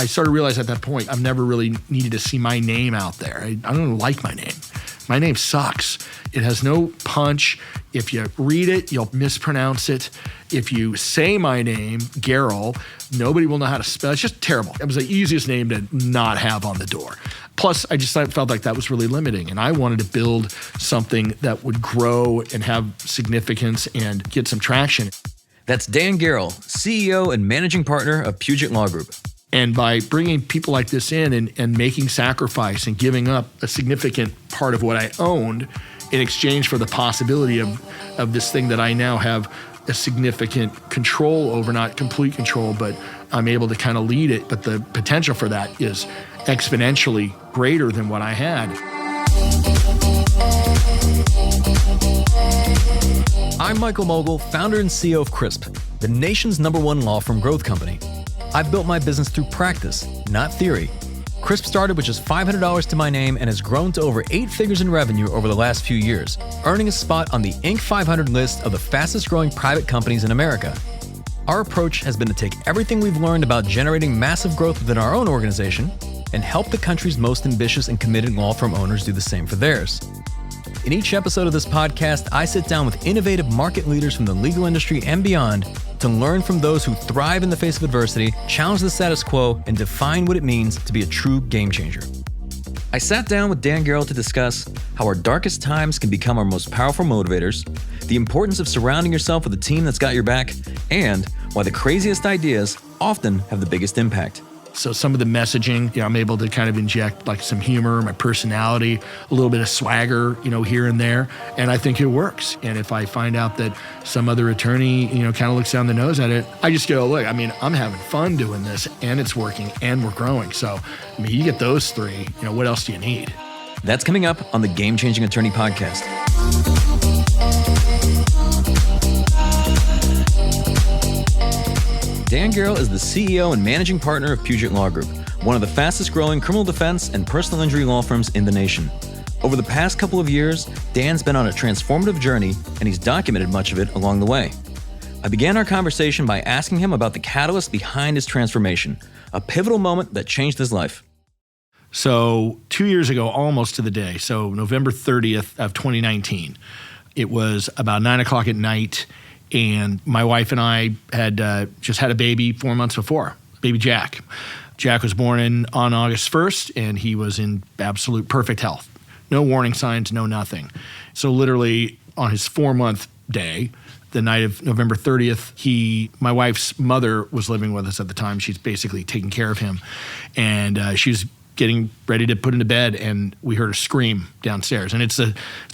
I started to realize at that point, I've never really needed to see my name out there. I don't like my name. My name sucks. It has no punch. If you read it, you'll mispronounce it. If you say my name, Gerl, nobody will know how to spell it. It's just terrible. It was the easiest name to not have on the door. Plus, I just felt like that was really limiting, and I wanted to build something that would grow and have significance and get some traction. That's Dan Gerl, CEO and managing partner of Puget Law Group. And by bringing people like this in and making sacrifice and giving up a significant part of what I owned in exchange for the possibility of this thing that I now have a significant control over, not complete control, but I'm able to kind of lead it. But the potential for that is exponentially greater than what I had. I'm Michael Mogul, founder and CEO of Crisp, the nation's #1 law firm growth company. I've built my business through practice, not theory. Crisp started with just $500 to my name and has grown to over 8 figures in revenue over the last few years, earning a spot on the Inc. 500 list of the fastest growing private companies in America. Our approach has been to take everything we've learned about generating massive growth within our own organization and help the country's most ambitious and committed law firm owners do the same for theirs. In each episode of this podcast, I sit down with innovative market leaders from the legal industry and beyond to learn from those who thrive in the face of adversity, challenge the status quo, and define what it means to be a true game changer. I sat down with Dan Gerl to discuss how our darkest times can become our most powerful motivators, the importance of surrounding yourself with a team that's got your back, and why the craziest ideas often have the biggest impact. So some of the messaging, I'm able to kind of inject like some humor, my personality, a little bit of swagger, here and there. And I think it works. And if I find out that some other attorney, kind of looks down the nose at it, I just go, look, I'm having fun doing this and it's working and we're growing. So, you get those three, what else do you need? That's coming up on the Game Changing Attorney Podcast. Dan Gerl is the CEO and managing partner of Puget Law Group, one of the fastest growing criminal defense and personal injury law firms in the nation. Over the past couple of years, Dan's been on a transformative journey, and he's documented much of it along the way. I began our conversation by asking him about the catalyst behind his transformation, a pivotal moment that changed his life. So 2 years ago, almost to the day, so November 30th of 2019, it was about 9 o'clock at night, and my wife and I had just had a baby 4 months before, baby Jack. Jack was born on August 1st, and he was in absolute perfect health. No warning signs, no nothing. So literally on his 4-month day, the night of November 30th, my wife's mother was living with us at the time. She's basically taking care of him. And she was getting ready to put him to bed, and we heard a scream downstairs. And it's a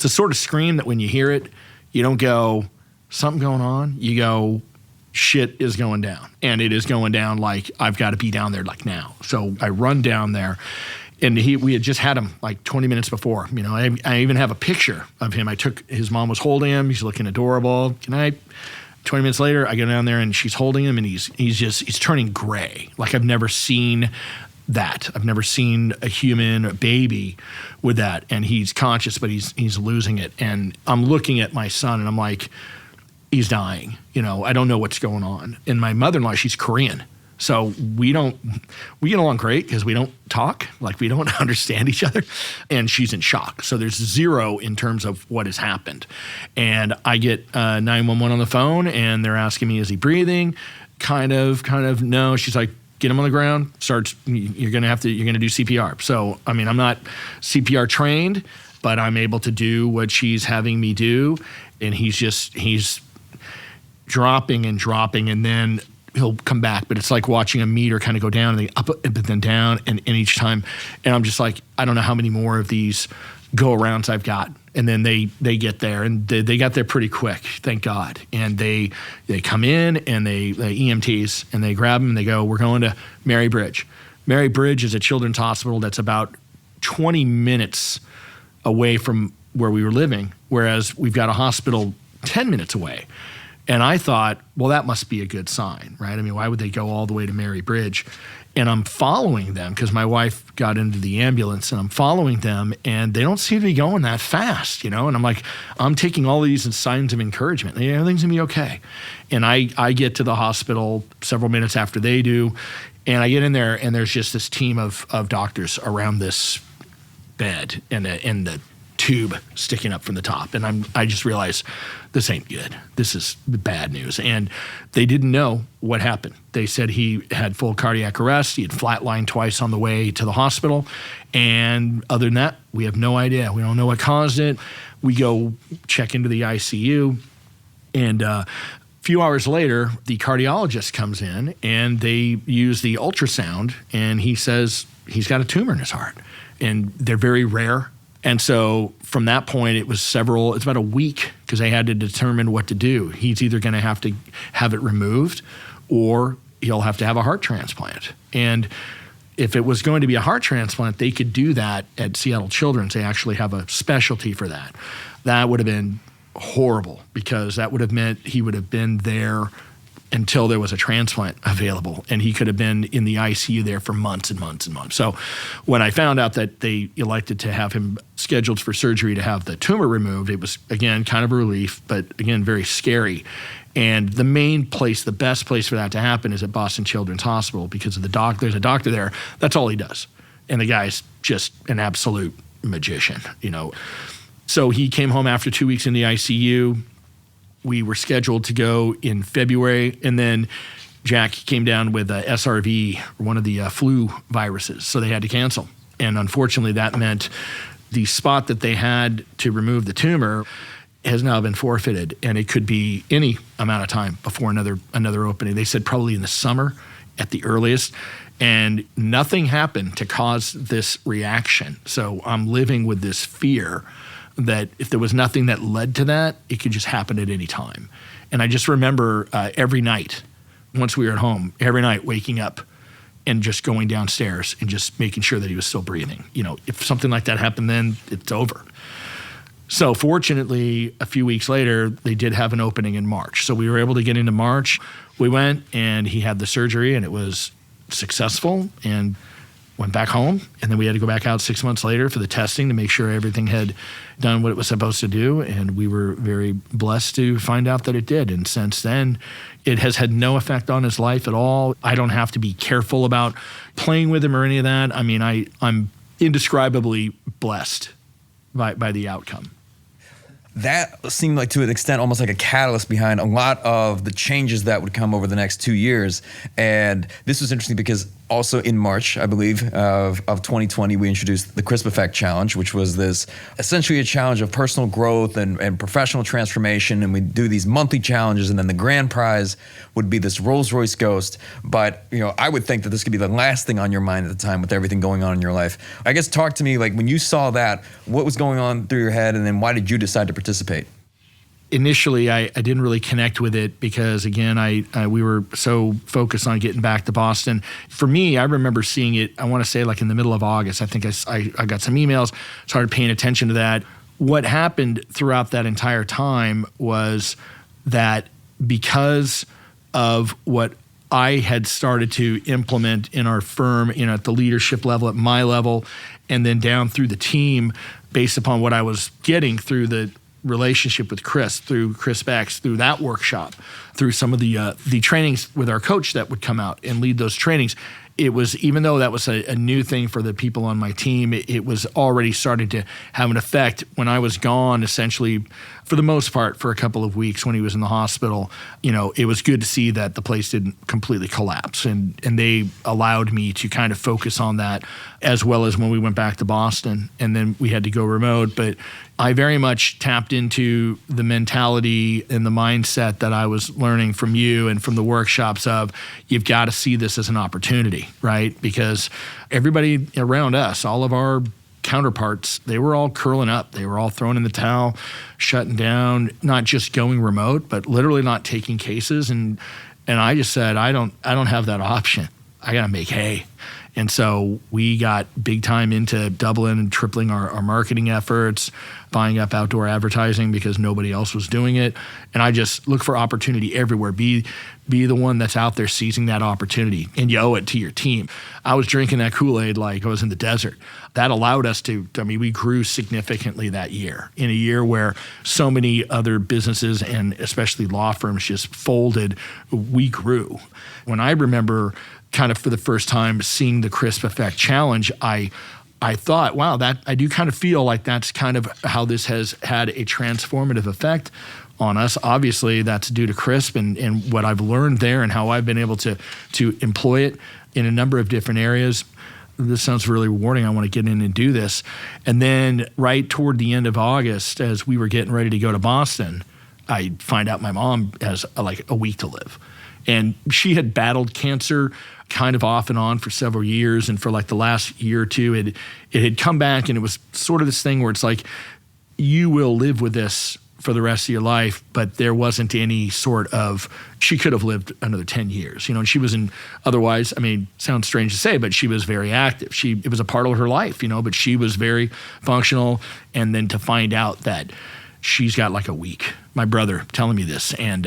sort of scream that when you hear it, you don't go, something going on, you go, shit is going down. And it is going down like I've got to be down there like now. So I run down there, and we had just had him like 20 minutes before. I even have a picture of him. His mom was holding him. He's looking adorable. 20 minutes later, I go down there and she's holding him, and he's turning gray. Like I've never seen that. I've never seen a human, a baby with that. And he's conscious, but he's losing it. And I'm looking at my son and I'm like, he's dying. I don't know what's going on. And my mother-in-law, she's Korean. So we get along great because we don't talk, like we don't understand each other. And she's in shock. So there's zero in terms of what has happened. And I get 911 on the phone, and they're asking me, is he breathing? Kind of, no. She's like, get him on the ground, you're going to do CPR. So, I'm not CPR trained, but I'm able to do what she's having me do. And he's dropping, and then he'll come back. But it's like watching a meter kind of go down and then up, but then down, and each time. And I'm just like, I don't know how many more of these go-arounds I've got. And then they get there, and they got there pretty quick, thank God. And they come in, and they EMTs, and they grab them, and they go, we're going to Mary Bridge. Mary Bridge is a children's hospital that's about 20 minutes away from where we were living, whereas we've got a hospital 10 minutes away. And I thought, well, that must be a good sign, right? I mean, why would they go all the way to Mary Bridge? And I'm following them because my wife got into the ambulance, and I'm following them, and they don't seem to be going that fast, And I'm like, I'm taking all these as signs of encouragement. Everything's gonna be okay. And I get to the hospital several minutes after they do, and I get in there, and there's just this team of doctors around this bed and the tube sticking up from the top. And I just realized this ain't good. This is bad news. And they didn't know what happened. They said he had full cardiac arrest. He had flatlined twice on the way to the hospital. And other than that, we have no idea. We don't know what caused it. We go check into the ICU, and a few hours later, the cardiologist comes in, and they use the ultrasound, and he says he's got a tumor in his heart. And they're very rare. And so from that point, it's about a week, because they had to determine what to do. He's either going to have it removed, or he'll have to have a heart transplant. And if it was going to be a heart transplant, they could do that at Seattle Children's. They actually have a specialty for that. That would have been horrible, because that would have meant he would have been there until there was a transplant available, and he could have been in the ICU there for months and months and months. So when I found out that they elected to have him scheduled for surgery to have the tumor removed, it was, again, kind of a relief, but again, very scary. And the best place for that to happen is at Boston Children's Hospital, because of there's a doctor there. That's all he does. And the guy's just an absolute magician, So he came home after 2 weeks in the ICU. We were scheduled to go in February, and then Jack came down with SRV, one of the flu viruses, so they had to cancel. And unfortunately, that meant the spot that they had to remove the tumor has now been forfeited, and it could be any amount of time before another opening. They said probably in the summer at the earliest, and nothing happened to cause this reaction. So I'm living with this fear that if there was nothing that led to that, it could just happen at any time. And I just remember every night, once we were at home, every night waking up and just going downstairs and just making sure that he was still breathing. If something like that happened then, it's over. So fortunately, a few weeks later, they did have an opening in March. So we were able to get into March. We went, and he had the surgery, and it was successful, and went back home, and then we had to go back out 6 months later for the testing to make sure everything had done what it was supposed to do, and we were very blessed to find out that it did. And since then, it has had no effect on his life at all. I don't have to be careful about playing with him or any of that. I mean, I'm indescribably blessed by the outcome. That seemed like, to an extent, almost like a catalyst behind a lot of the changes that would come over the next 2 years. And this was interesting because also in March, I believe, of 2020, we introduced the Crisp Effect Challenge, which was this essentially a challenge of personal growth and professional transformation. And we do these monthly challenges, and then the grand prize would be this Rolls-Royce Ghost. But, I would think that this could be the last thing on your mind at the time with everything going on in your life. I guess talk to me, like when you saw that, what was going on through your head, and then why did you decide to participate? Initially, I didn't really connect with it because, again, we were so focused on getting back to Boston. For me, I remember seeing it, I want to say like in the middle of August. I think I got some emails, started paying attention to that. What happened throughout that entire time was that because of what I had started to implement in our firm, at the leadership level, at my level, and then down through the team, based upon what I was getting through the relationship with Chris, through CrispX, through that workshop, through some of the trainings with our coach that would come out and lead those trainings. It was, even though that was a new thing for the people on my team, it was already starting to have an effect. When I was gone, essentially, for the most part, for a couple of weeks when he was in the hospital, it was good to see that the place didn't completely collapse. And they allowed me to kind of focus on that, as well as when we went back to Boston and then we had to go remote. But I very much tapped into the mentality and the mindset that I was learning from you and from the workshops of, you've got to see this as an opportunity, right? Because everybody around us, all of our counterparts, they were all curling up. They were all throwing in the towel, shutting down, not just going remote, but literally not taking cases. And I just said, I don't have that option. I got to make hay. And so we got big time into doubling and tripling our marketing efforts, buying up outdoor advertising because nobody else was doing it. And I just look for opportunity everywhere. Be the one that's out there seizing that opportunity, and you owe it to your team. I was drinking that Kool-Aid like I was in the desert. That allowed us we grew significantly that year, in a year where so many other businesses and especially law firms just folded. We grew. When I remember kind of for the first time seeing the Crisp Effect Challenge, I thought, wow, that I do kind of feel like that's kind of how this has had a transformative effect on us. Obviously, that's due to Crisp and what I've learned there and how I've been able to employ it in a number of different areas. This sounds really rewarding. I want to get in and do this. And then right toward the end of August, as we were getting ready to go to Boston, I find out my mom has like a week to live. And she had battled cancer kind of off and on for several years. And for like the last year or two, it had come back, and it was sort of this thing where it's like, you will live with this for the rest of your life, but there wasn't any sort of, she could have lived another 10 years, and she was otherwise, sounds strange to say, but she was very active. It was a part of her life, but she was very functional. And then to find out that she's got like a week, my brother telling me this, and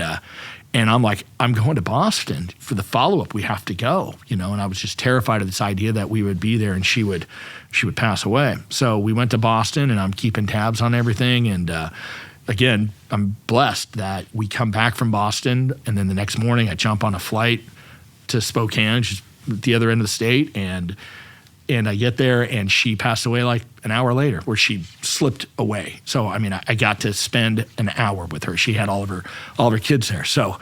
I'm like, I'm going to Boston for the follow-up. We have to go, and I was just terrified of this idea that we would be there and she would pass away. So we went to Boston, and I'm keeping tabs on everything. And again, I'm blessed that we come back from Boston, and then the next morning I jump on a flight to Spokane, just at the other end of the state, and I get there, and she passed away like an hour later, where she slipped away. So, I got to spend an hour with her. She had all of her kids there. So,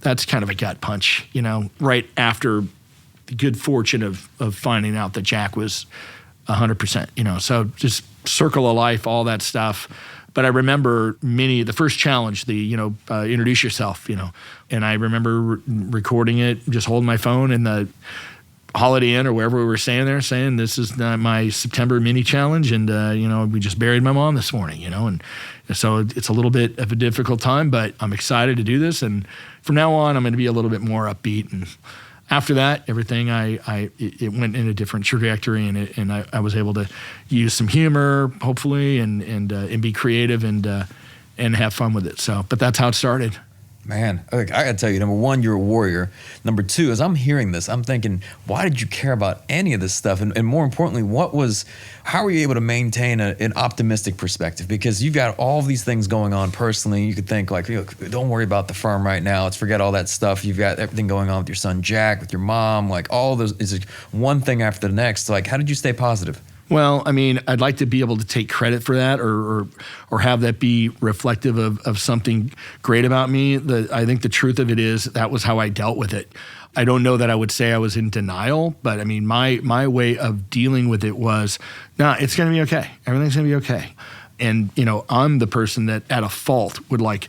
that's kind of a gut punch, right after the good fortune of finding out that Jack was 100%, so just circle of life, all that stuff. But I remember the first challenge, introduce yourself, and I remember recording it, just holding my phone in the Holiday Inn or wherever we were staying there, saying, this is my September mini challenge. And, we just buried my mom this morning, and so it's a little bit of a difficult time, but I'm excited to do this. And from now on, I'm going to be a little bit more upbeat. And after that, everything, it went in a different trajectory, and I was able to use some humor, hopefully, and be creative and have fun with it. So, but that's how it started. Man, I got to tell you, number one, you're a warrior. Number two, as I'm hearing this, I'm thinking, why did you care about any of this stuff? And more importantly, how were you able to maintain an optimistic perspective? Because you've got all these things going on personally. You could think like, don't worry about the firm right now. Let's forget all that stuff. You've got everything going on with your son, Jack, with your mom, like all those is one thing after the next. Like, how did you stay positive? Well, I'd like to be able to take credit for that or have that be reflective of something great about me. I think the truth of it is that was how I dealt with it. I don't know that I would say I was in denial, but my way of dealing with it was, it's going to be okay. Everything's going to be okay. And, I'm the person that at a fault would like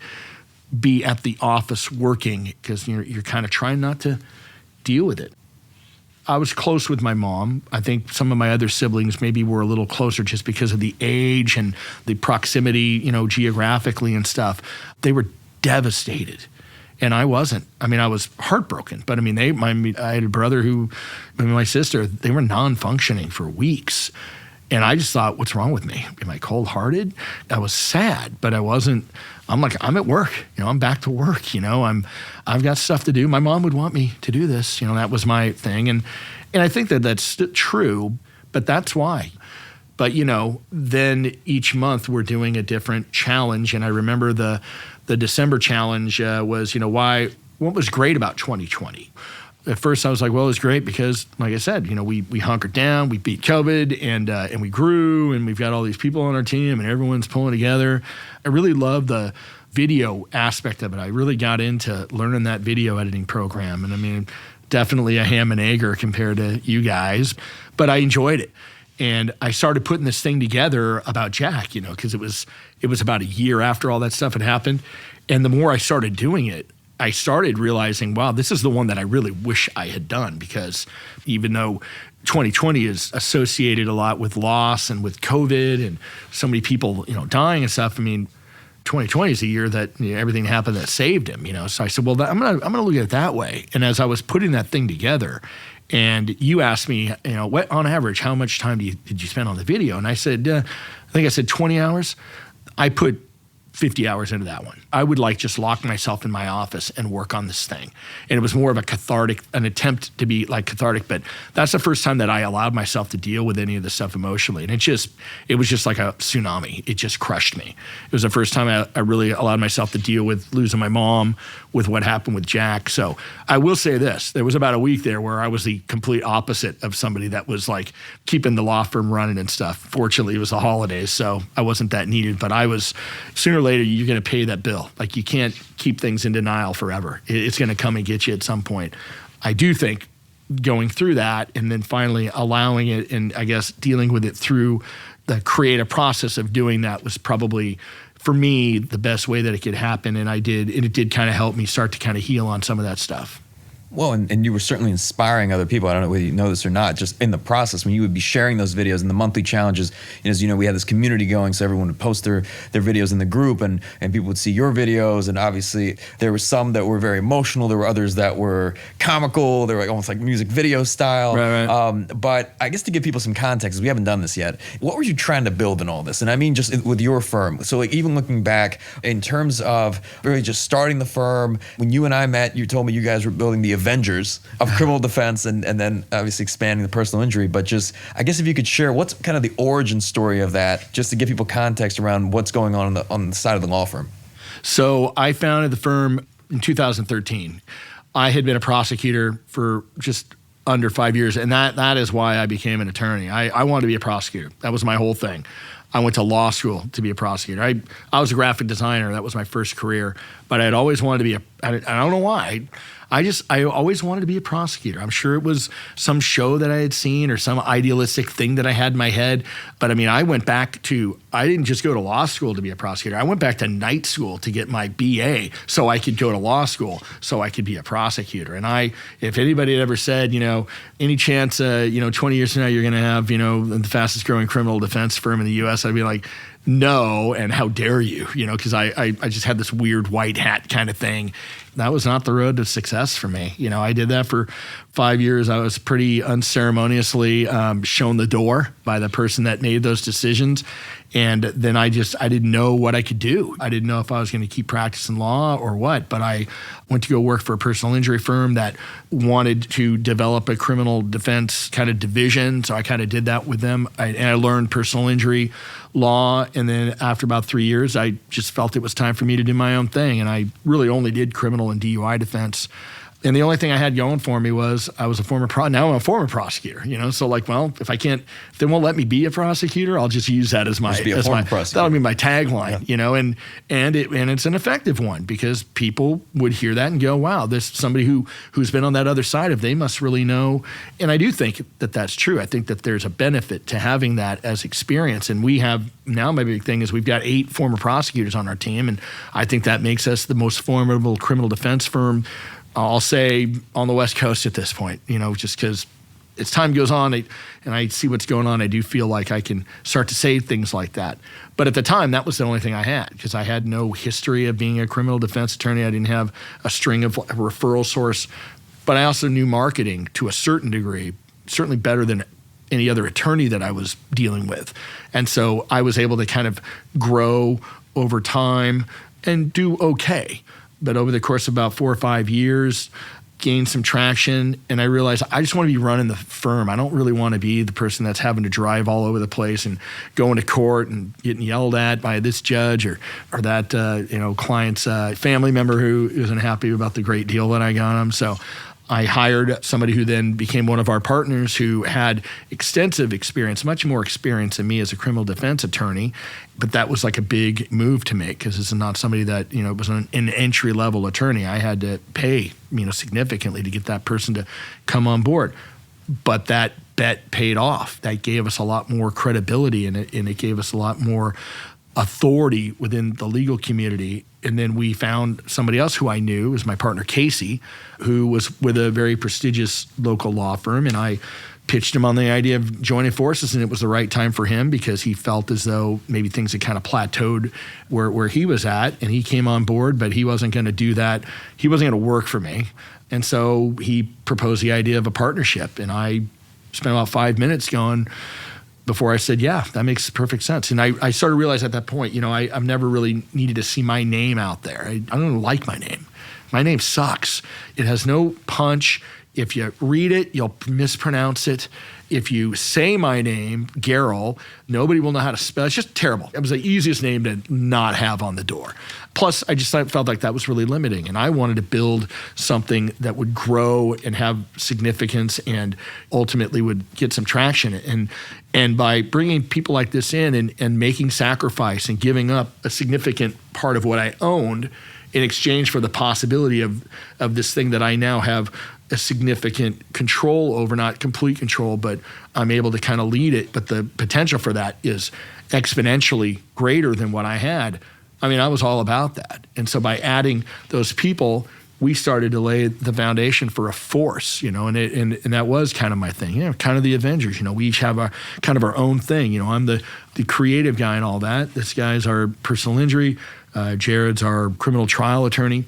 be at the office working because you're kind of trying not to deal with it. I was close with my mom. I think some of my other siblings maybe were a little closer just because of the age and the proximity, geographically and stuff. They were devastated. And I wasn't. I was heartbroken. But I had a brother my sister, they were non-functioning for weeks. And I just thought, what's wrong with me? Am I cold-hearted? I was sad, but I wasn't. I'm like, I'm at work. I'm back to work. I've got stuff to do. My mom would want me to do this. That was my thing. And I think that that's true, but that's why. But, then each month we're doing a different challenge. And I remember the December challenge was, what was great about 2020? At first I was like, well, it was great because, like I said, we hunkered down, we beat COVID, and we grew, and we've got all these people on our team, and everyone's pulling together. I really love the video aspect of it. I really got into learning that video editing program, and definitely a ham and egger compared to you guys, but I enjoyed it. And I started putting this thing together about Jack, because it was about a year after all that stuff had happened, and the more I started doing it, I started realizing, wow, this is the one that I really wish I had done, because even though 2020 is associated a lot with loss and with COVID and so many people, dying and stuff, 2020 is a year that everything happened that saved him, So I said, well, I'm gonna look at it that way. And as I was putting that thing together, And you asked me, what on average, how much time did you spend on the video? And I said, I think I said 20 hours. I put 50 hours into that one. I would just lock myself in my office and work on this thing. And it was more of an attempt to be cathartic, but that's the first time that I allowed myself to deal with any of this stuff emotionally. And it was just like a tsunami. It just crushed me. It was the first time I really allowed myself to deal with losing my mom, with what happened with Jack. So I will say this, there was about a week there where I was the complete opposite of somebody that was keeping the law firm running and stuff. Fortunately, it was the holidays, so I wasn't that needed, but I was, sooner or later, you're going to pay that bill. You can't keep things in denial forever. It's going to come and get you at some point. I do think going through that and then finally allowing it and I guess dealing with it through the creative process of doing that was probably, for me, the best way that it could happen. And it did kind of help me start to kind of heal on some of that stuff. Well, and you were certainly inspiring other people. I don't know whether you know this or not, just in the process when you would be sharing those videos and the monthly challenges. As you know, we had this community going, so everyone would post their videos in the group and people would see your videos. And obviously there were some that were very emotional. There were others that were comical. They were almost like music video style. Right. But I guess to give people some context, 'cause we haven't done this yet, what were you trying to build in all this? And I mean just with your firm. So even looking back in terms of really just starting the firm, when you and I met, you told me you guys were building the Avengers of criminal defense and then obviously expanding the personal injury. But just, I guess if you could share what's kind of the origin story of that, just to give people context around what's going on the side of the law firm. So I founded the firm in 2013. I had been a prosecutor for just under 5 years, and that is why I became an attorney. I wanted to be a prosecutor. That was my whole thing. I went to law school to be a prosecutor. I was a graphic designer. That was my first career. But I'd always wanted to be I don't know why. I always wanted to be a prosecutor. I'm sure it was some show that I had seen or some idealistic thing that I had in my head. But I mean, I didn't just go to law school to be a prosecutor. I went back to night school to get my BA so I could go to law school so I could be a prosecutor. And if anybody had ever said, any chance, 20 years from now you're going to have, the fastest growing criminal defense firm in the U.S., I'd be like, no, and how dare you, because I just had this weird white hat kind of thing. That was not the road to success for me. I did that for 5 years. I was pretty unceremoniously shown the door by the person that made those decisions. And then I didn't know what I could do. I didn't know if I was going to keep practicing law or what, but I went to go work for a personal injury firm that wanted to develop a criminal defense kind of division. So I kind of did that with them. And I learned personal injury law. And then after about 3 years, I just felt it was time for me to do my own thing. And I really only did criminal and DUI defense. And the only thing I had going for me was I was now I'm a former prosecutor, So if they won't let me be a prosecutor, I'll just use that as that'll be my tagline, and it's an effective one because people would hear that and go, wow, there's somebody who's been on that other side they must really know. And I do think that that's true. I think that there's a benefit to having that as experience. And we have now, my big thing is we've got 8 former prosecutors on our team. And I think that makes us the most formidable criminal defense firm, I'll say, on the West Coast at this point, just because as time goes on and I see what's going on, I do feel like I can start to say things like that. But at the time, that was the only thing I had because I had no history of being a criminal defense attorney. I didn't have a string of a referral source, but I also knew marketing to a certain degree, certainly better than any other attorney that I was dealing with. And so I was able to kind of grow over time and do okay. But over the course of about 4 or 5 years, gained some traction, and I realized I just want to be running the firm. I don't really want to be the person that's having to drive all over the place and going to court and getting yelled at by this judge or that client's family member who isn't happy about the great deal that I got him. So I hired somebody who then became one of our partners who had extensive experience, much more experience than me as a criminal defense attorney. But that was like a big move to make because this is not somebody that, was an entry-level attorney. I had to pay, significantly to get that person to come on board. But that bet paid off. That gave us a lot more credibility and it gave us a lot more authority within the legal community. And then we found somebody else who I knew, was my partner Casey, who was with a very prestigious local law firm. And I pitched him on the idea of joining forces, and it was the right time for him because he felt as though maybe things had kind of plateaued where he was at, and he came on board, but he wasn't going to do that. He wasn't going to work for me. And so he proposed the idea of a partnership, and I spent about 5 minutes going before I said, yeah, that makes perfect sense. And I started to realize at that point, I've never really needed to see my name out there. I don't like my name. My name sucks. It has no punch. If you read it, you'll mispronounce it. If you say my name, Gerl, nobody will know how to spell it. It's just terrible. It was the easiest name to not have on the door. Plus, I just felt like that was really limiting. And I wanted to build something that would grow and have significance and ultimately would get some traction. And by bringing people like this in and making sacrifice and giving up a significant part of what I owned in exchange for the possibility of this thing that I now have a significant control over, not complete control, but I'm able to kind of lead it. But the potential for that is exponentially greater than what I had. I mean, I was all about that. And so by adding those people, we started to lay the foundation for a force, and that was kind of my thing, kind of the Avengers. We each have our kind of our own thing. I'm the creative guy and all that. This guy's our personal injury. Jared's our criminal trial attorney.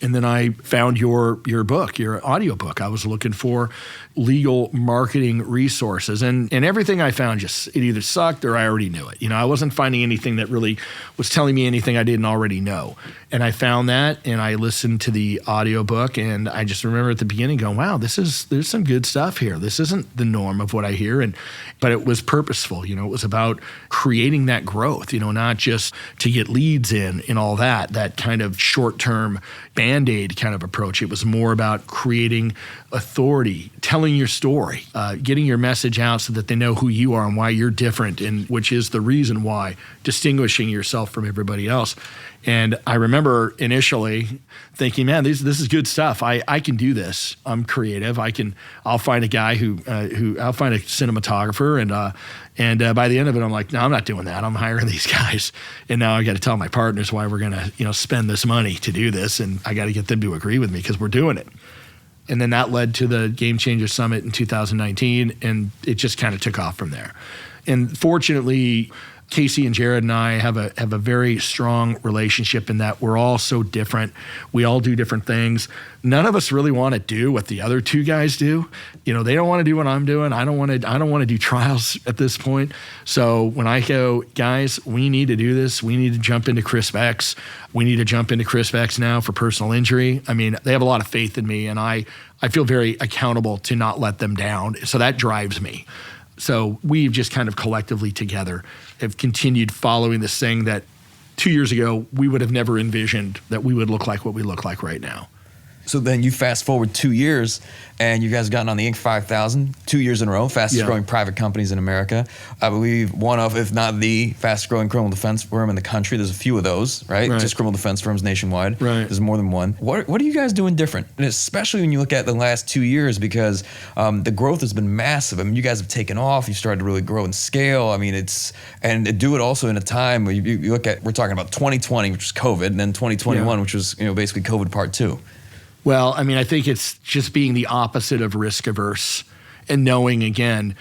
And then I found your book, your audiobook. I was looking for legal marketing resources. And everything I found it either sucked or I already knew it. I wasn't finding anything that really was telling me anything I didn't already know. And I found that, and I listened to the audiobook, and I just remember at the beginning going, wow, there's some good stuff here. This isn't the norm of what I hear. But it was purposeful. It was about creating that growth, not just to get leads in and all that kind of short-term Band-Aid kind of approach. It was more about creating authority, telling your story, getting your message out so that they know who you are and why you're different, and which is the reason why, distinguishing yourself from everybody else. And I remember initially thinking, man, this is good stuff. I can do this. I'm creative. I'll find a guy I'll find a cinematographer, and by the end of it, I'm like, no, I'm not doing that. I'm hiring these guys. And now I got to tell my partners why we're going to, spend this money to do this. And I got to get them to agree with me because we're doing it. And then that led to the Game Changer Summit in 2019. And it just kind of took off from there. And fortunately, Casey and Jared and I have a very strong relationship in that we're all so different. We all do different things. None of us really want to do what the other two guys do. They don't want to do what I'm doing. I don't want to do trials at this point. So when I go, guys, we need to do this. We need to jump into CRISP-X. We need to jump into CRISP-X now for personal injury. I mean, they have a lot of faith in me, and I feel very accountable to not let them down. So that drives me. So we've just kind of collectively together have continued following this thing that 2 years ago we would have never envisioned that we would look like what we look like right now. So then you fast forward 2 years, and you guys have gotten on the Inc. 5000 2 years in a row, fastest growing private companies in America. I believe one of, if not the fastest growing criminal defense firm in the country. There's a few of those, right? Just criminal defense firms nationwide. Right. There's more than one. What are you guys doing different? And especially when you look at the last 2 years, because the growth has been massive. I mean, you guys have taken off. You started to really grow and scale. I mean, and do it also in a time where you look at, we're talking about 2020, which was COVID, and then 2021, which was basically COVID part 2. Well, I mean, I think it's just being the opposite of risk averse and knowing, again,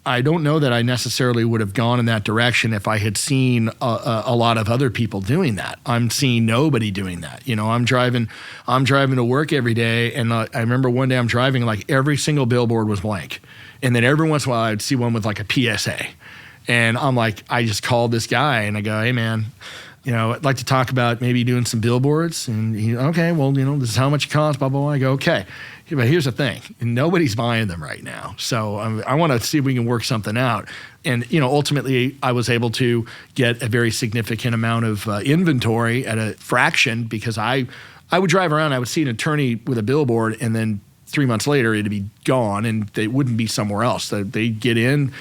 I don't know that I necessarily would have gone in that direction if I had seen a lot of other people doing that. I'm seeing nobody doing that. I'm driving to work every day, and I remember one day I'm driving, like every single billboard was blank. And then every once in a while I'd see one with like a PSA. And I'm like, I just called this guy and I go, hey man, I'd like to talk about maybe doing some billboards. And okay, well, this is how much it costs, blah, blah, blah. I go, okay. But here's the thing. Nobody's buying them right now. So I want to see if we can work something out. And, ultimately I was able to get a very significant amount of inventory at a fraction because I would drive around, I would see an attorney with a billboard, and then 3 months later it'd be gone and they wouldn't be somewhere else. They'd get in,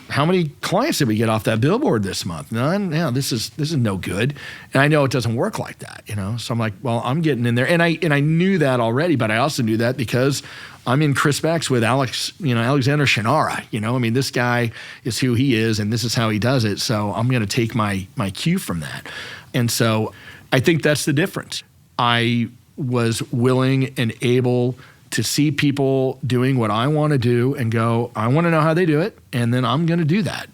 how many clients did we get off that billboard this month? None. Yeah, this is no good. And I know it doesn't work like that, So I'm like, well, I'm getting in there. And I knew that already, but I also knew that because I'm in CrispX with Alexander Shannara. This guy is who he is, and this is how he does it. So I'm going to take my cue from that. And so I think that's the difference. I was willing and able to see people doing what I want to do and go, I want to know how they do it, and then I'm going to do that.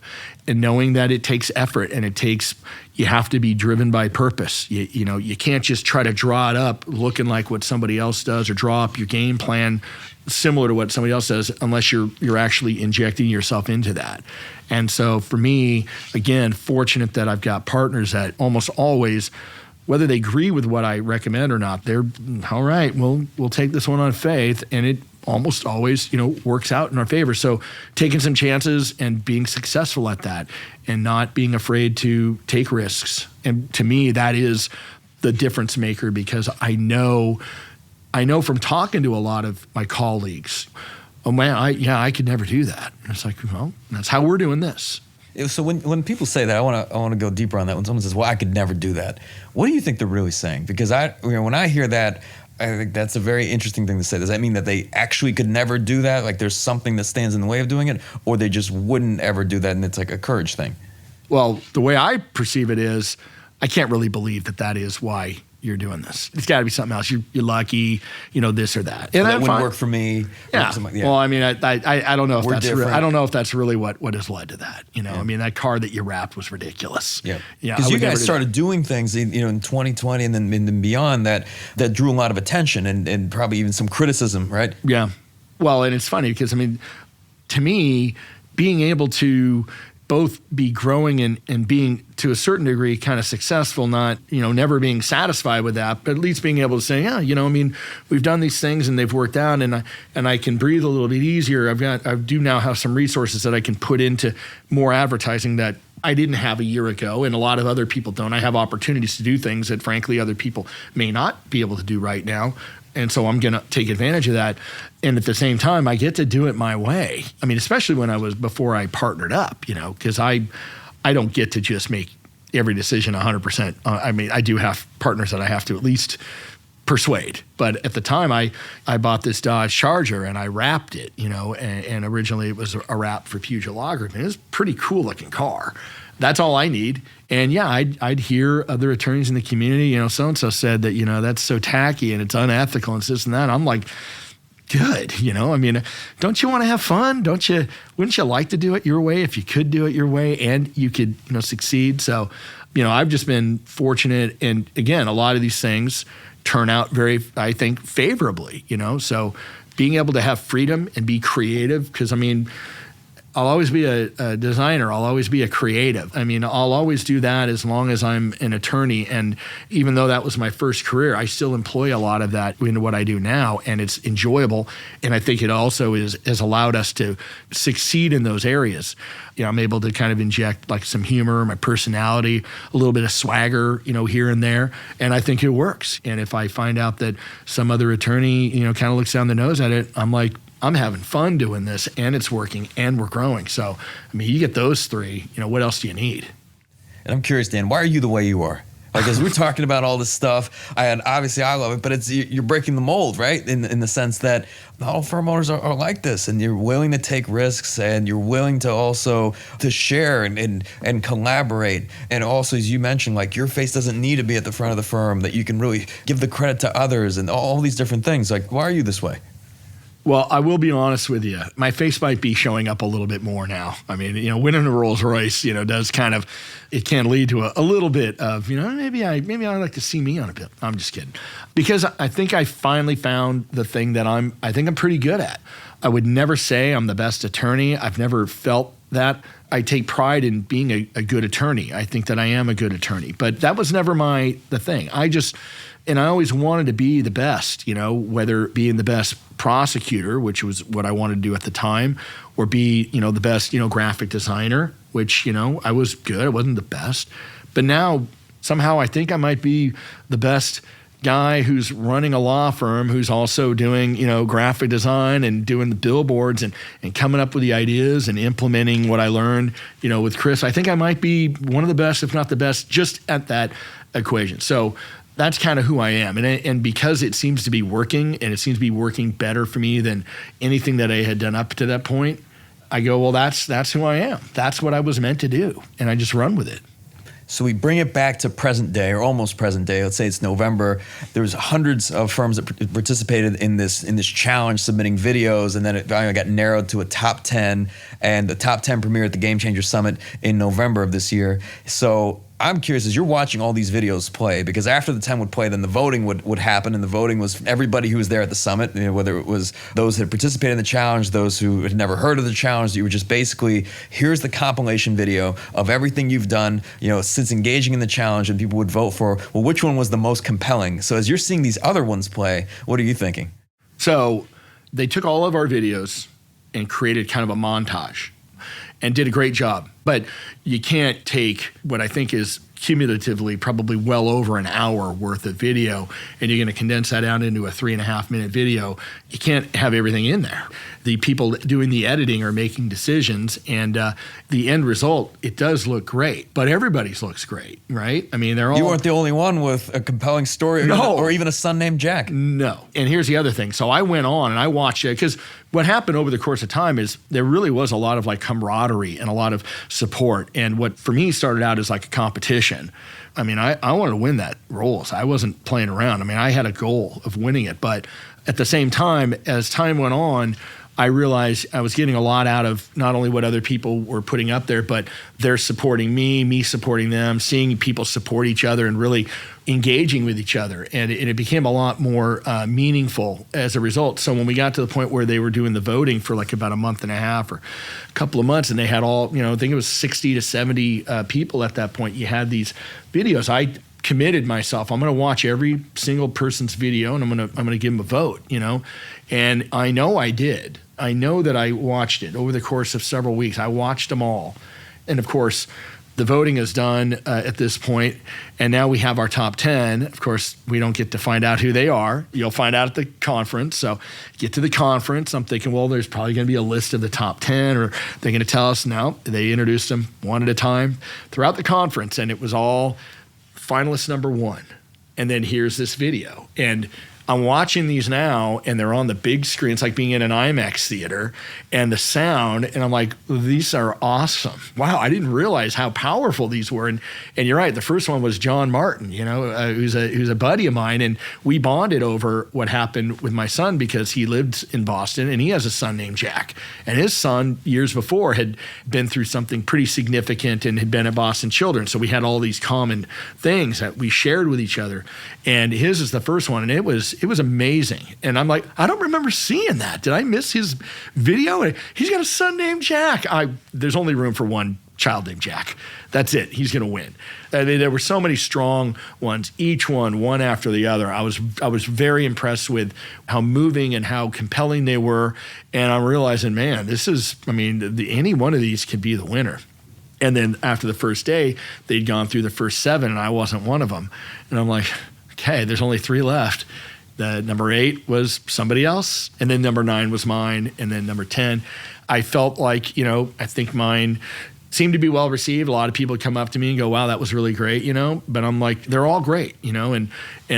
And knowing that it takes effort and you have to be driven by purpose. You can't just try to draw it up looking like what somebody else does or draw up your game plan similar to what somebody else does unless you're actually injecting yourself into that. And so for me, again, fortunate that I've got partners that almost always, whether they agree with what I recommend or not, they're all right. We'll take this one on faith, and it almost always works out in our favor. So taking some chances and being successful at that, and not being afraid to take risks. And to me, that is the difference maker, because I know from talking to a lot of my colleagues, oh man, I could never do that. And it's like, well, that's how we're doing this. So when people say that, I want to go deeper on that. When someone says, well, I could never do that, what do you think they're really saying? Because when I hear that, I think that's a very interesting thing to say. Does that mean that they actually could never do that? Like there's something that stands in the way of doing it, or they just wouldn't ever do that and it's like a courage thing? Well, the way I perceive it is, I can't really believe that is why you're doing this. It's got to be something else. You're lucky, this or that. And that wouldn't work for me. Yeah. Well, I mean, I don't know if I don't know if that's really what has led to that. Yeah. I mean, that car that you wrapped was ridiculous. Yeah. Because you guys started doing things, in 2020 and then beyond that drew a lot of attention and probably even some criticism, right? Yeah. Well, and it's funny because, to me, being able to both be growing and being to a certain degree kind of successful, not, never being satisfied with that, but at least being able to say, yeah, we've done these things and they've worked out, and I can breathe a little bit easier. I do now have some resources that I can put into more advertising that I didn't have a year ago, and a lot of other people don't. I have opportunities to do things that frankly other people may not be able to do right now. And so I'm going to take advantage of that. And at the same time, I get to do it my way. Especially before I partnered up, because I don't get to just make every decision 100%. I do have partners that I have to at least persuade. But at the time, I bought this Dodge Charger and I wrapped it, and originally it was a wrap for Puget Lager. And it was a pretty cool looking car. That's all I need. And yeah, I'd hear other attorneys in the community, so-and-so said that, that's so tacky and it's unethical and it's this and that. I'm like, good, don't you want to have fun? Wouldn't you like to do it your way if you could do it your way and you could, succeed? So, I've just been fortunate. And again, a lot of these things turn out very, I think, favorably, so being able to have freedom and be creative, because I'll always be a designer. I'll always be a creative. I'll always do that as long as I'm an attorney. And even though that was my first career, I still employ a lot of that into what I do now, and it's enjoyable. And I think it also has allowed us to succeed in those areas. I'm able to kind of inject like some humor, my personality, a little bit of swagger, here and there. And I think it works. And if I find out that some other attorney, kind of looks down the nose at it, I'm like, I'm having fun doing this, and it's working, and we're growing. So, you get those three, what else do you need? And I'm curious, Dan, why are you the way you are? Like, as we're talking about all this stuff, obviously I love it, but you're breaking the mold, right? In the sense that not all firm owners are like this, and you're willing to take risks, and you're willing to also to share and collaborate. And also, as you mentioned, like your face doesn't need to be at the front of the firm, that you can really give the credit to others and all these different things. Like, why are you this way? Well, I will be honest with you. My face might be showing up a little bit more now. Winning a Rolls-Royce, does kind of, it can lead to a little bit of, maybe I'd like to see me on a bit. I'm just kidding. Because I think I finally found the thing that I think I'm pretty good at. I would never say I'm the best attorney. I've never felt that. I take pride in being a good attorney. I think that I am a good attorney. But that was never the thing. And I always wanted to be the best, whether being the best prosecutor, which was what I wanted to do at the time, or be, the best, graphic designer, which, I was good. I wasn't the best. But now somehow I think I might be the best guy who's running a law firm who's also doing, graphic design and doing the billboards and coming up with the ideas and implementing what I learned, with Chris. I think I might be one of the best, if not the best, just at that equation. So that's kind of who I am. And because it seems to be working, and it seems to be working better for me than anything that I had done up to that point, I go, well, that's who I am. That's what I was meant to do. And I just run with it. So we bring it back to present day, or almost present day. Let's say it's November. There was hundreds of firms that participated in this challenge, submitting videos, and then it got narrowed to a top 10, and the top 10 premiered at the Game Changer Summit in November of this year. So I'm curious, as you're watching all these videos play, because after the 10 would play, then the voting would happen, and the voting was everybody who was there at the summit, whether it was those that had participated in the challenge, those who had never heard of the challenge. You were just basically, here's the compilation video of everything you've done, since engaging in the challenge, and people would vote for, well, which one was the most compelling? So as you're seeing these other ones play, what are you thinking? So they took all of our videos and created kind of a montage and did a great job. But you can't take what I think is cumulatively probably well over an hour worth of video, and you're going to condense that down into a 3.5-minute video. You can't have everything in there. The people doing the editing are making decisions, and the end result, it does look great, but everybody's looks great, right? I mean, they're all... You weren't the only one with a compelling story or even a son named Jack. No. And here's the other thing. So I went on and I watched it, because what happened over the course of time is there really was a lot of like camaraderie and a lot of support. And what for me started out as like a competition. I mean, I wanted to win that Rolls. I wasn't playing around. I mean, I had a goal of winning it. But at the same time, as time went on, I realized I was getting a lot out of not only what other people were putting up there, but they're supporting me supporting them, seeing people support each other and really engaging with each other. And it became a lot more meaningful as a result. So when we got to the point where they were doing the voting for like about a month and a half or a couple of months, and they had all, I think it was 60 to 70 people at that point, you had these videos. I committed myself. I'm going to watch every single person's video, and I'm going to give them a vote, And I know I did. I know that I watched it over the course of several weeks. I watched them all. And of course, the voting is done at this point, and now we have our top 10. Of course, we don't get to find out who they are. You'll find out at the conference. So get to the conference. I'm thinking, well, there's probably going to be a list of the top 10, or they're going to tell us. No, they introduced them one at a time throughout the conference, and it was all finalist number 1. And then here's this video. And I'm watching these now, and they're on the big screen. It's like being in an IMAX theater, and the sound, and I'm like, these are awesome. Wow, I didn't realize how powerful these were. And you're right, the first one was John Martin, who's a buddy of mine, and we bonded over what happened with my son because he lived in Boston, and he has a son named Jack. And his son, years before, had been through something pretty significant and had been at Boston Children's. So we had all these common things that we shared with each other. And his is the first one, and it was amazing. And I'm like, I don't remember seeing that. Did I miss his video? And he's got a son named Jack. There's only room for one child named Jack. That's it. He's going to win. I mean, there were so many strong ones, each one after the other. I was very impressed with how moving and how compelling they were. And I'm realizing, man, any one of these could be the winner. And then after the first day, they'd gone through the first 7, and I wasn't one of them. And I'm like, okay, there's only 3 left. The number 8 was somebody else, and then number 9 was mine, and then number 10. I felt like, I think mine seemed to be well received. A lot of people would come up to me and go, wow, that was really great, But I'm like, they're all great, and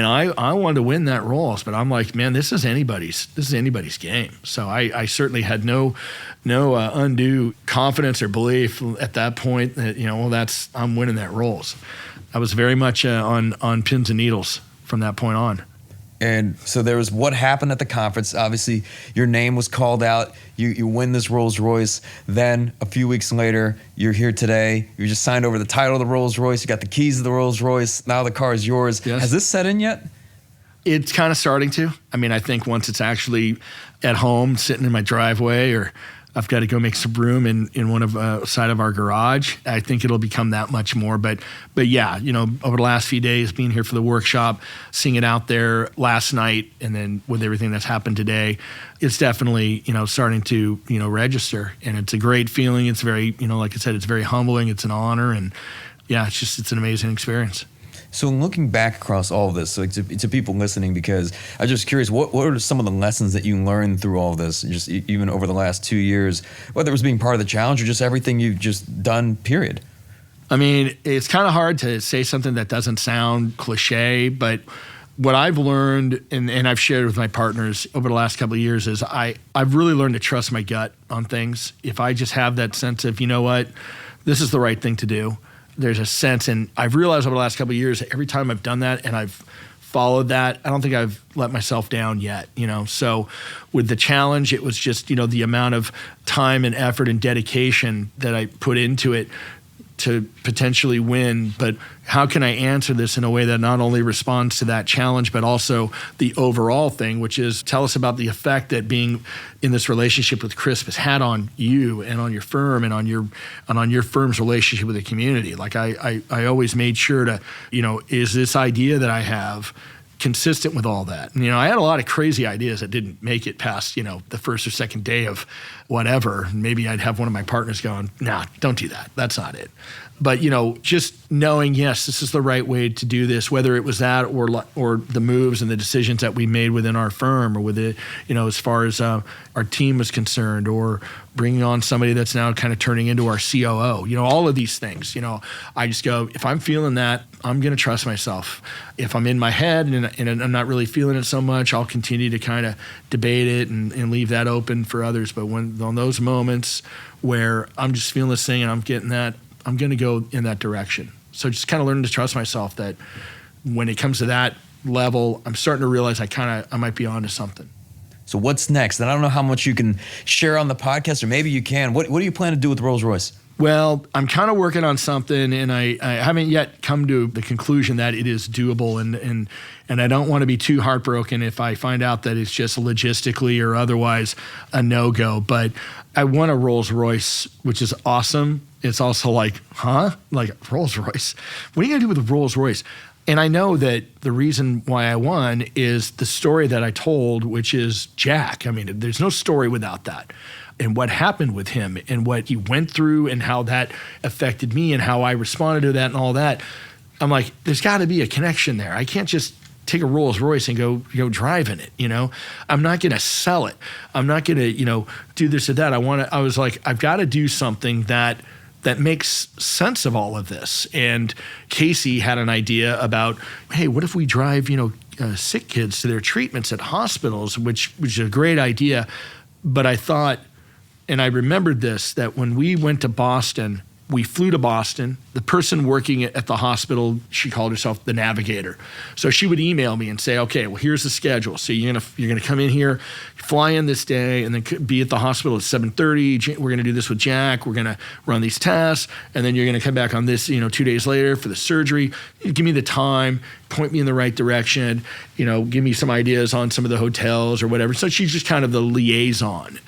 I wanted to win that Rolls, but I'm like, man, this is anybody's game. So I certainly had no undue confidence or belief at that point that, I'm winning that Rolls. I was very much on pins and needles from that point on. And so there was what happened at the conference. Obviously, your name was called out. You win this Rolls-Royce. Then a few weeks later, you're here today. You just signed over the title of the Rolls-Royce. You got the keys of the Rolls-Royce. Now the car is yours. Yes. Has this set in yet? It's kind of starting to. I mean, I think once it's actually at home, sitting in my driveway, or I've got to go make some room in one of side of our garage, I think it'll become that much more. But yeah, over the last few days, being here for the workshop, seeing it out there last night, and then with everything that's happened today, it's definitely, starting to, register. And it's a great feeling. It's very, like I said, it's very humbling. It's an honor. And yeah, it's an amazing experience. So in looking back across all of this, so to people listening, because I'm just curious, what are some of the lessons that you learned through all of this, just even over the last 2 years, whether it was being part of the challenge or just everything you've just done, period? I mean, it's kind of hard to say something that doesn't sound cliche, but what I've learned and I've shared with my partners over the last couple of years is I've really learned to trust my gut on things. If I just have that sense of, you know what, this is the right thing to do, there's a sense, and I've realized over the last couple of years, every time I've done that and I've followed that, I don't think I've let myself down yet, So with the challenge, it was just, the amount of time and effort and dedication that I put into it to potentially win, but how can I answer this in a way that not only responds to that challenge, but also the overall thing, which is tell us about the effect that being in this relationship with Crisp has had on you and on your firm and on your firm's relationship with the community. Like I always made sure to, is this idea that I have consistent with all that? And, I had a lot of crazy ideas that didn't make it past, the first or second day of whatever. Maybe I'd have one of my partners going, nah, don't do that. That's not it. But, just knowing, yes, this is the right way to do this, whether it was that or the moves and the decisions that we made within our firm or with it, as far as our team was concerned, or bringing on somebody that's now kind of turning into our COO, all of these things, I just go, if I'm feeling that, I'm going to trust myself. If I'm in my head and I'm not really feeling it so much, I'll continue to kind of debate it and leave that open for others. But when on those moments where I'm just feeling this thing and I'm getting that, I'm going to go in that direction. So just kind of learning to trust myself that when it comes to that level, I'm starting to realize I might be onto something. So what's next? And I don't know how much you can share on the podcast, or maybe you can. What do you plan to do with Rolls-Royce? Well, I'm kind of working on something, and I haven't yet come to the conclusion that it is doable, and I don't want to be too heartbroken if I find out that it's just logistically or otherwise a no-go. But I want a Rolls-Royce, which is awesome. It's also like, like Rolls-Royce? What are you going to do with a Rolls-Royce? And I know that the reason why I won is the story that I told, which is Jack. I mean, there's no story without that. And what happened with him and what he went through and how that affected me and how I responded to that and all that. I'm like, there's got to be a connection there. I can't just take a Rolls-Royce and go drive in it, I'm not going to sell it. I'm not going to, do this or that. I was like, I've got to do something that makes sense of all of this. And Casey had an idea about, hey, what if we drive, sick kids to their treatments at hospitals, which is a great idea. But I thought, and I remembered this, that when we went to Boston, we flew to Boston. The person working at the hospital, she called herself the navigator. So she would email me and say, okay, well, here's the schedule. So you're gonna come in here, fly in this day, and then be at the hospital at 7:30. We're gonna do this with Jack. We're gonna run these tests, and then you're gonna come back on this, 2 days later for the surgery. Give me the time, point me in the right direction, give me some ideas on some of the hotels or whatever. So she's just kind of the liaison.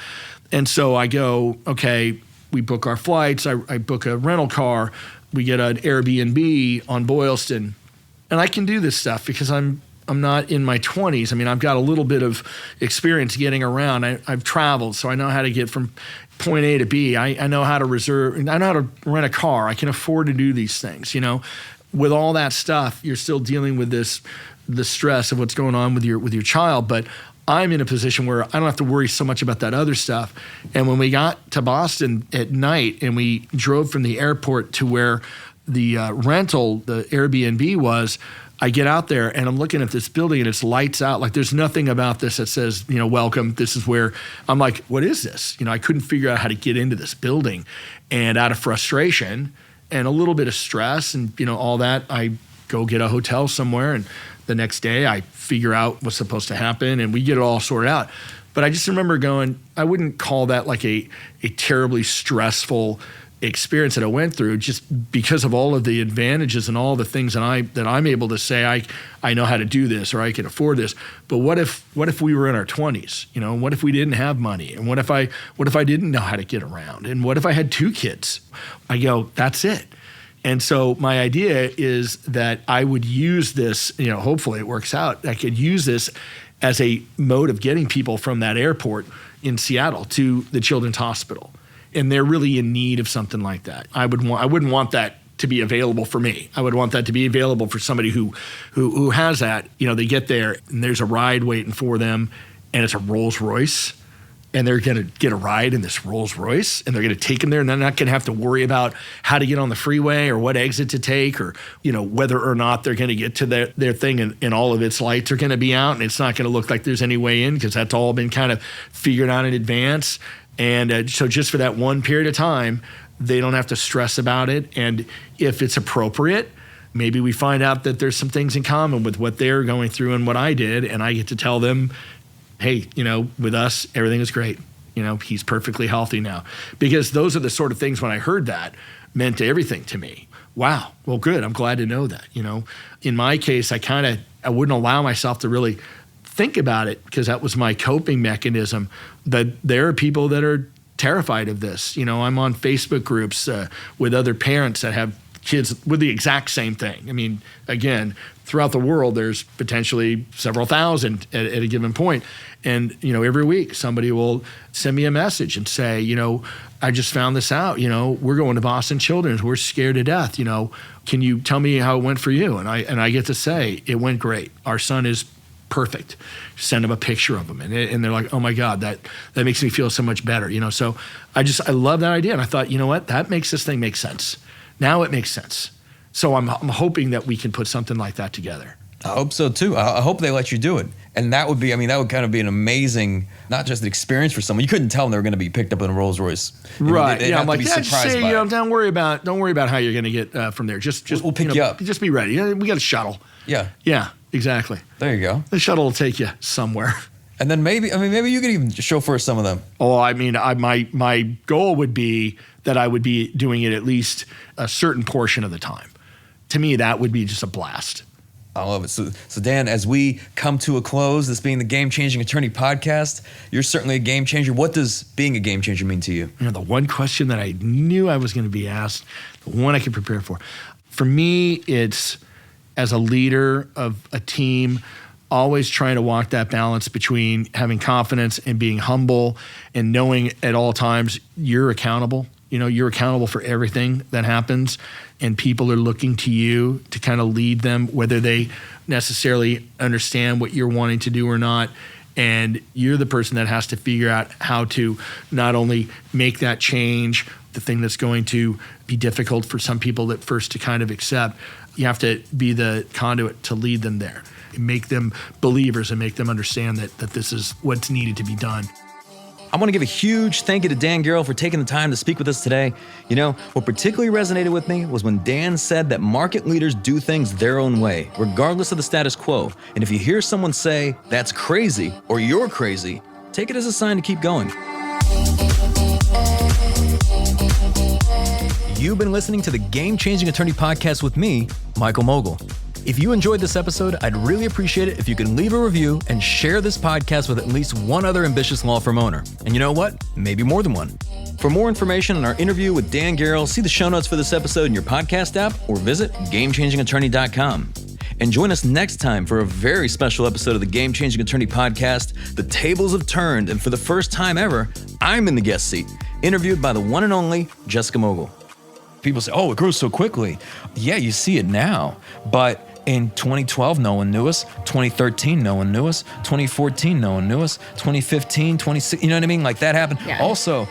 And so I go, okay, we book our flights. I book a rental car. We get an Airbnb on Boylston. And I can do this stuff because I'm not in my 20s. I mean, I've got a little bit of experience getting around. I've traveled, so I know how to get from point A to B. I know how to reserve. I know how to rent a car. I can afford to do these things, With all that stuff, you're still dealing with the stress of what's going on with your child. But I'm in a position where I don't have to worry so much about that other stuff. And when we got to Boston at night and we drove from the airport to where the rental, the Airbnb was, I get out there and I'm looking at this building and it's lights out. Like there's nothing about this that says, welcome. This is where I'm like, what is this? I couldn't figure out how to get into this building. And out of frustration and a little bit of stress and, all that, I go get a hotel somewhere, and the next day I figure out what's supposed to happen and we get it all sorted out. But I just remember going, I wouldn't call that like a terribly stressful experience that I went through, just because of all of the advantages and all the things that I'm able to say, I know how to do this or I can afford this. But what if we were in our 20s? What if we didn't have money? And what if I didn't know how to get around? And what if I had 2 kids? I go, that's it. And so my idea is that I would use this, hopefully it works out. I could use this as a mode of getting people from that airport in Seattle to the Children's Hospital. And they're really in need of something like that. I wouldn't want that to be available for me. I would want that to be available for somebody who has that. They get there and there's a ride waiting for them, and it's a Rolls-Royce. And they're going to get a ride in this Rolls-Royce, and they're going to take them there, and they're not going to have to worry about how to get on the freeway or what exit to take, or whether or not they're going to get to their thing and all of its lights are going to be out, and it's not going to look like there's any way in, because that's all been kind of figured out in advance. And so just for that one period of time, they don't have to stress about it. And if it's appropriate, maybe we find out that there's some things in common with what they're going through and what I did, and I get to tell them, hey, with us, everything is great. He's perfectly healthy now. Because those are the sort of things, when I heard that, meant everything to me. Wow, well, good. I'm glad to know that. In my case, I wouldn't allow myself to really think about it, because that was my coping mechanism. That there are people that are terrified of this. I'm on Facebook groups with other parents that have kids with the exact same thing. I mean, again, throughout the world, there's potentially several thousand at a given point. And, every week somebody will send me a message and say, I just found this out, we're going to Boston Children's. We're scared to death. Can you tell me how it went for you? And I get to say, it went great. Our son is perfect. Send them a picture of him. And they're like, oh my God, that makes me feel so much better. So I love that idea. And I thought, what, that makes this thing make sense. Now it makes sense. So I'm hoping that we can put something like that together. I hope so too. I hope they let you do it. And that would kind of be an amazing, not just an experience for someone. You couldn't tell them they were going to be picked up in a Rolls-Royce. Right. I'm like, just say, don't worry about how you're going to get from there. Just we'll pick you up. Just be ready. We got a shuttle. Yeah. Yeah, exactly. There you go. The shuttle will take you somewhere. And then maybe you could even chauffeur some of them. Oh, my goal would be that I would be doing it at least a certain portion of the time. To me, that would be just a blast. I love it. So Dan, as we come to a close, this being the Game Changing Attorney podcast, you're certainly a game changer. What does being a game changer mean to you? The one question that I knew I was going to be asked, the one I could prepare for. For me, it's as a leader of a team, always trying to walk that balance between having confidence and being humble, and knowing at all times you're accountable. You're accountable for everything that happens, and people are looking to you to kind of lead them, whether they necessarily understand what you're wanting to do or not. And you're the person that has to figure out how to not only make that change, the thing that's going to be difficult for some people at first to kind of accept. You have to be the conduit to lead them there, and make them believers, and make them understand that this is what's needed to be done. I want to give a huge thank you to Dan Gerl for taking the time to speak with us today. What particularly resonated with me was when Dan said that market leaders do things their own way, regardless of the status quo. And if you hear someone say, that's crazy, or you're crazy, take it as a sign to keep going. You've been listening to the Game Changing Attorney podcast with me, Michael Mogul. If you enjoyed this episode, I'd really appreciate it if you can leave a review and share this podcast with at least one other ambitious law firm owner. And you know what? Maybe more than one. For more information on our interview with Dan Gerl, see the show notes for this episode in your podcast app, or visit GameChangingAttorney.com. And join us next time for a very special episode of the Game Changing Attorney podcast. The tables have turned, and for the first time ever, I'm in the guest seat, interviewed by the one and only Jessica Mogul. People say, oh, it grew so quickly. Yeah, you see it now, but in 2012, no one knew us. 2013, no one knew us. 2014, no one knew us. 2015, 2016, you know what I mean? Like that happened. Yeah. Also,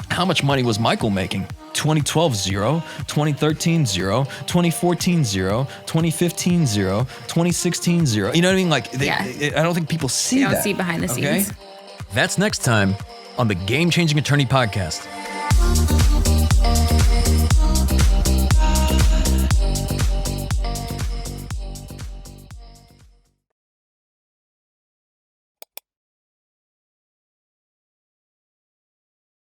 how much money was Michael making? 2012, 0. 2013, 0. 2014, 0. 2015, 0. 2016, 0. You know what I mean? Like, I don't think people see that. You don't see behind the scenes. That's next time on the Game Changing Attorney podcast.